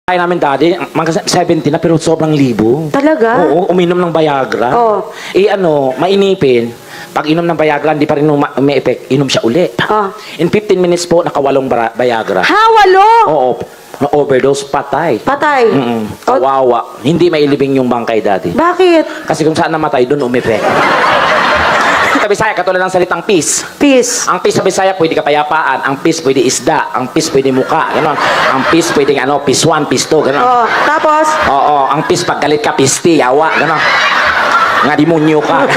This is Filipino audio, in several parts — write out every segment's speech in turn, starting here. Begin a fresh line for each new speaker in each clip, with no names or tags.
Kaya namin dati, mga 70 na pero sobrang libo.
Talaga?
Oo, uminom ng Viagra.
Oh.
Mainipin. Pag inom ng Viagra, hindi pa rin may effect, inom siya uli.
Oh.
In 15 minutes po, nakawalong Viagra.
Ha, walo?
Oo, na-overdose, patay.
Patay?
Kawawa. Hindi mailibing yung bangkay dati.
Bakit?
Kasi kung saan namatay, doon umipek. Sa Bisaya, katulad ng salitang peace.
Peace.
Ang peace sa Bisaya, pwede kapayapaan. Ang peace, pwede isda. Ang peace, pwede muka. Ganon. Ang peace, pwede peace 1, peace 2. Ganon.
Oh, tapos?
Oo, ang peace, pag galit ka, pisti, yawa. Ganon. Nga demonyo ka.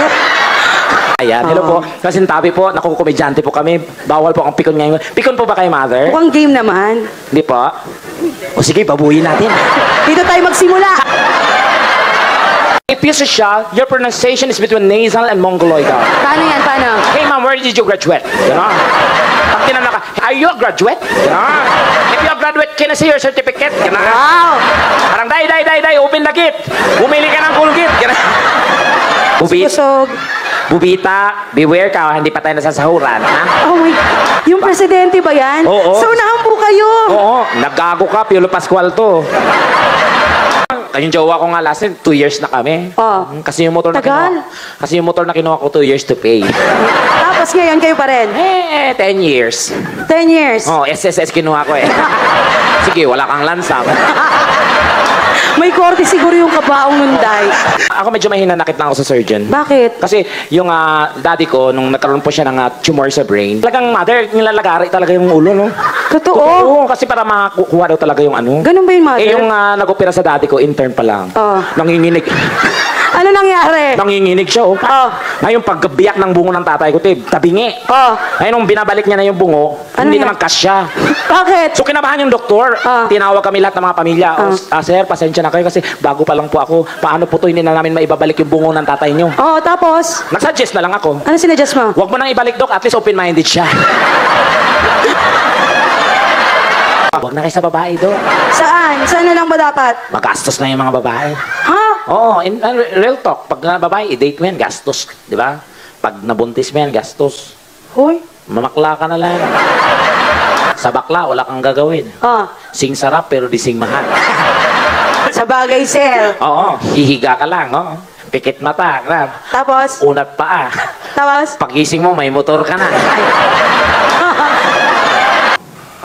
Ayan, hello po. Kasi tabi po, nakukumedyante po kami. Bawal po ang pikon ngayon. Pikon po ba kayo, mother?
Mukhang game naman.
Hindi po. O sige, babuhin natin.
Dito tayo magsimula.
If you're social, your pronunciation is between nasal and mongoloidal.
Paano yan? Paano?
Hey ma'am, where did you graduate? Ganon. Pag tinanong ka, are you a graduate? Ganon. If you're a graduate, can I see your certificate? Ganon.
Wow!
Parang, day, open the gate. Bumili ka ng Colgate. Ganon.
Busog.
Bubita, beware ka, hindi pa tayo nasasahuran. Ha?
Oh my... Yung presidente ba yan?
Oo.
So, unahan po kayo.
Oo, naggago ka, Piolo Pascual to. Yung jowa ko nga last 2 years na kami.
Oh.
Kasi yung motor na
Tagal.
Kasi yung motor na kinuha ko 2 years to pay.
Tapos ngayon kayo pa rin.
10 years.
10 years.
Oh, SSS kinuha ko eh. Sige, wala kang lansam.
May korte siguro yung kabaong nunday.
Ako medyo mahinanakit lang ako sa surgeon.
Bakit?
Kasi yung daddy ko, nung nagkaroon po siya ng tumor sa brain, talagang mother, nilalagari talaga yung ulo, no?
Totoo?
Oo, kasi para makakuha daw talaga yung ano.
Ganun ba yung mother?
Yung nag-opera sa daddy ko, intern pa lang.
Oh.
Nanginginig.
Ano nangyari?
Nanginginig siya, oh.
Oh.
Ngayon, pagbiyak ng bungo ng tatay ko, tabingi.
Oh.
Ngayon, nung binabalik niya na yung bungo,
Ano
hindi
yan?
naman kasya.
Bakit?
So, kinabahan yung doktor. Tinawag kami lahat ng mga pamilya. Sir, pasensya na kayo kasi bago pa lang po ako. Paano po to hindi na namin maibabalik yung bungo ng tatay nyo?
Oh, tapos?
Nag-suggest na lang ako.
Ano sinadjust mo?
Huwag mo nang ibalik, Dok. At least open-minded siya. Huwag na kayo sa babae, Dok.
Saan? Saan na lang ba dapat?
Magastos na yung mga babae.
Ha?
Oo, in real talk. Pag babae, i-date mo yan, gastos. Di ba? Pag nabuntis mo yan, gastos.
Hoy?
Mamakla ka na lang. Sa bakla, wala kang gagawin. Sing sarap, pero di sing mahal.
Sa bagay, sir.
Oo, hihiga ka lang, oo. Pikit mata, grab.
Tapos?
Unat paa.
Tapos?
Pagising mo, may motor ka na.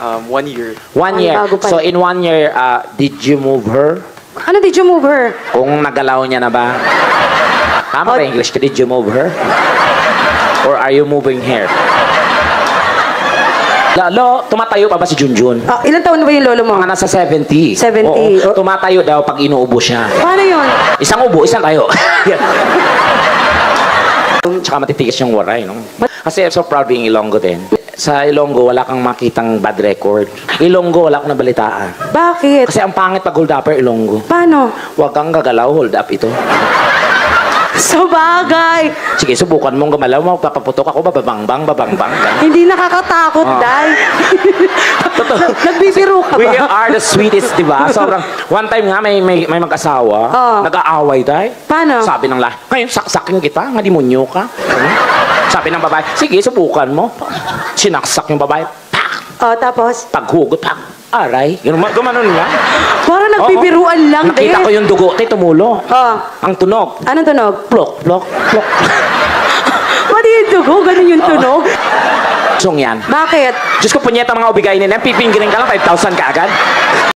1 year.
1 year.
Bago pa.
So, in 1 year, did you move her?
Ano did you move her?
Kung nagalaw niya na ba? Tama ba English? Did you move her? Or are you moving her? Lalo, tumatayo pa ba si Junjun?
Ilan taon na ba yung lolo mo?
Mga nasa 70.
70.
Oo, tumatayo daw pag inuubo siya.
Paano yun?
Isang ubo, isang tayo. Tsaka matitigas yung waray, no? Kasi I'm so proud being Ilonggo din. Sa Ilonggo, wala kang makitang bad record. Ilonggo, wala akong nabalitaan.
Bakit?
Kasi ang pangit pag hold upper, Ilonggo.
Paano?
Huwag kang gagalaw, hold up ito.
Sa bagay.
Sige, subukan mong gumalaw mo, papaputok ako, babangbang.
Hindi nakakatakot, Day.
Totoo.
Nagbibiro ka ba?
We are the sweetest, di ba? Sobrang, one time nga, may mag-asawa, nag-aaway, Day.
Paano?
Sabi ng lahat, ngayon, saksakin kita, nga demonyo ka. Sabi ng babae, sige, subukan mo. Sinaksak yung babae, pak!
Tapos?
Paghugot, pak! Aray, gumanon nga.
Parang nagbibiruan lang, Day.
Nakita ko yung dugo, tumulo. Ang tunog.
Anong tunog?
Plok, plok, plok.
Pati yung dugo, ganun yung tunog.
Song yan.
Bakit?
Diyos ko, punyeta mga ubigay nila, pipinggirin ka lang, 5,000 ka agad.